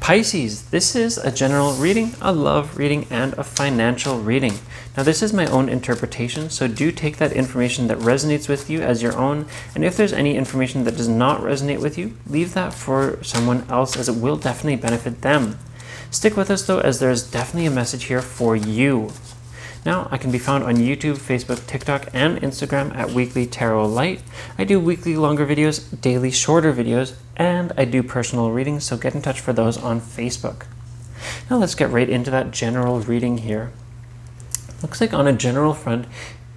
Pisces, this is a general reading, a love reading, and a financial reading. Now this is my own interpretation, so do take that information that resonates with you as your own, and if there's any information that does not resonate with you, leave that for someone else, as it will definitely benefit them. Stick with us though, as there's definitely a message here for you. Now, I can be found on YouTube, Facebook, TikTok, and Instagram at Weekly Tarot Light. I do weekly longer videos, daily shorter videos, and I do personal readings, so get in touch for those on Facebook. Now let's get right into that general reading here. Looks like on a general front,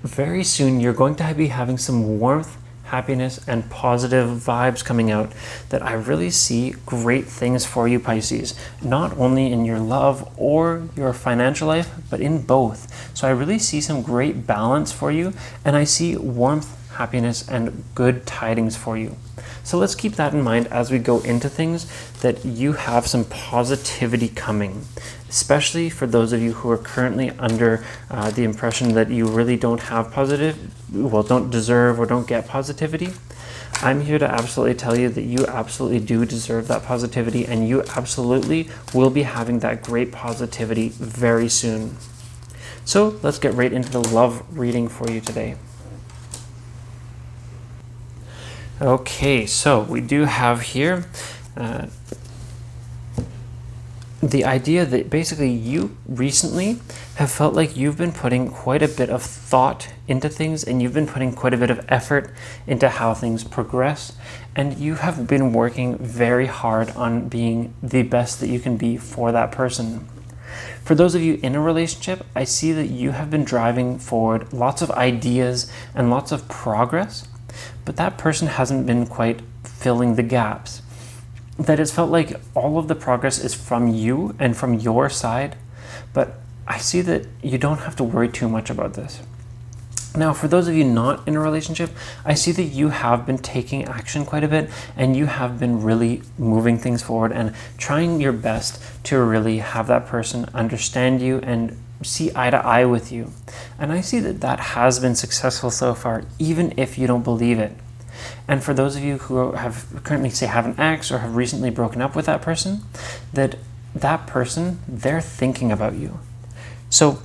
very soon you're going to be having some warmth, happiness, and positive vibes coming out that I really see great things for you, Pisces, not only in your love or your financial life, but in both. So I really see some great balance for you, and I see warmth, happiness, and good tidings for you. So let's keep that in mind as we go into things, that you have some positivity coming, especially for those of you who are currently under the impression that you really don't have don't deserve or don't get positivity. I'm here to absolutely tell you that you absolutely do deserve that positivity, and you absolutely will be having that great positivity very soon. So let's get right into the love reading for you today. Okay, so we do have here the idea that basically you recently have felt like you've been putting quite a bit of thought into things, and you've been putting quite a bit of effort into how things progress, and you have been working very hard on being the best that you can be for that person. For those of you in a relationship, I see that you have been driving forward lots of ideas and lots of progress, but that person hasn't been quite filling the gaps. That it's felt like all of the progress is from you and from your side, but I see that you don't have to worry too much about this. Now, for those of you not in a relationship, I see that you have been taking action quite a bit, and you have been really moving things forward and trying your best to really have that person understand you and see eye to eye with you. And I see that that has been successful so far, even if you don't believe it. And for those of you who have currently, say, have an ex or have recently broken up with that person, that person, they're thinking about you. So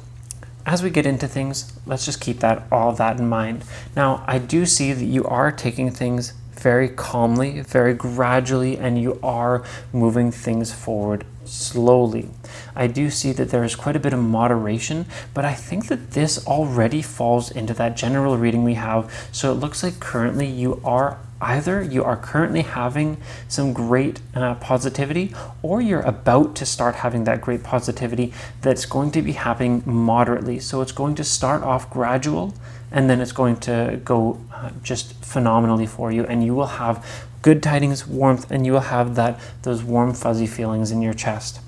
as we get into things, let's just keep all of that in mind. Now, I do see that you are taking things very calmly, very gradually, and you are moving things forward slowly. I do see that there is quite a bit of moderation, but I think that this already falls into that general reading we have. So it looks like currently you are currently having some great positivity, or you're about to start having that great positivity that's going to be happening moderately. So it's going to start off gradual, and then it's going to go just phenomenally for you, and you will have good tidings, warmth, and you will have those warm fuzzy feelings in your chest.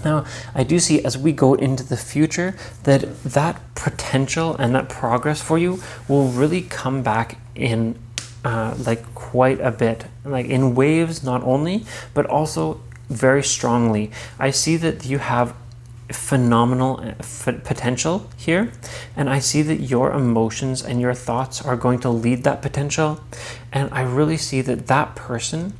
Now, I do see as we go into the future that potential and that progress for you will really come back in like quite a bit, like in waves, not only, but also very strongly. I see that you have phenomenal potential here, and I see that your emotions and your thoughts are going to lead that potential, and I really see that person,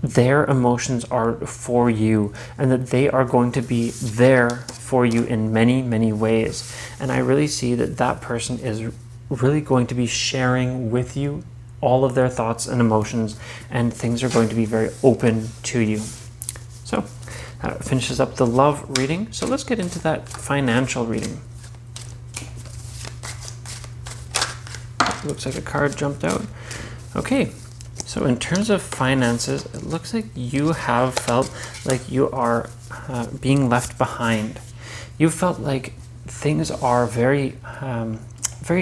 their emotions are for you, and that they are going to be there for you in many, many ways. And I really see that person is really going to be sharing with you all of their thoughts and emotions, and things are going to be very open to you. So that finishes up the love reading. So let's get into that financial reading. Looks like a card jumped out. Okay, so in terms of finances, it looks like you have felt like you are being left behind. You felt like things are very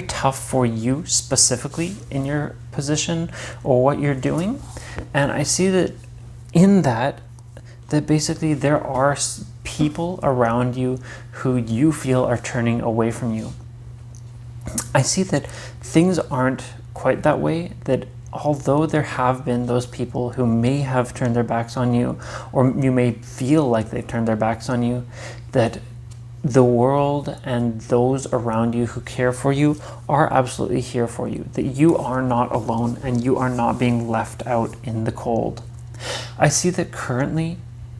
tough for you specifically in your position or what you're doing. And I see that in that basically there are people around you who you feel are turning away from you. I see that things aren't quite that way, that although there have been those people who may have turned their backs on you, or you may feel like they've turned their backs on you, that the world and those around you who care for you are absolutely here for you, that you are not alone and you are not being left out in the cold. I see that currently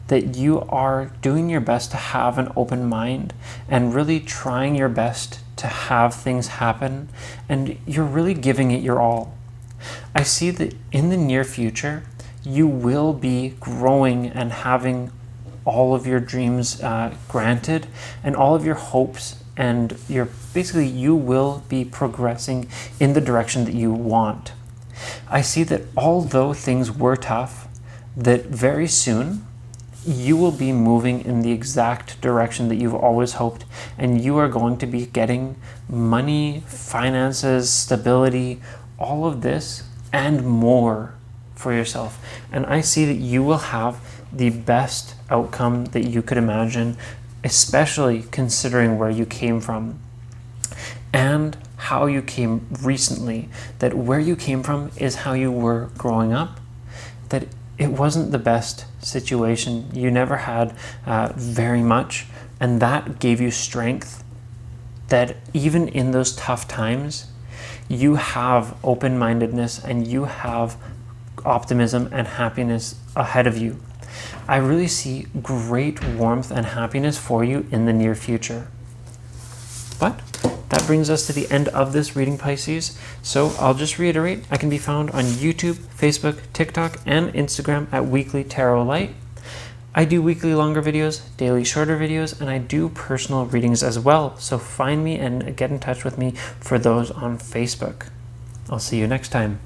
that you are doing your best to have an open mind and really trying your best to have things happen, and you're really giving it your all. I see that in the near future, you will be growing and having all of your dreams granted and all of your hopes, and you will be progressing in the direction that you want. I see that although things were tough, that very soon you will be moving in the exact direction that you've always hoped, and you are going to be getting money, finances, stability, all of this and more for yourself. And I see that you will have the best outcome that you could imagine, especially considering where you came from and how you came recently. That where you came from is how you were growing up, that it wasn't the best situation. You never had very much, and that gave you strength, that even in those tough times, you have open-mindedness and you have optimism and happiness ahead of you. I really see great warmth and happiness for you in the near future. But that brings us to the end of this reading, Pisces. So I'll just reiterate, I can be found on YouTube, Facebook, TikTok, and Instagram at Weekly Tarot Light. I do weekly longer videos, daily shorter videos, and I do personal readings as well. So find me and get in touch with me for those on Facebook. I'll see you next time.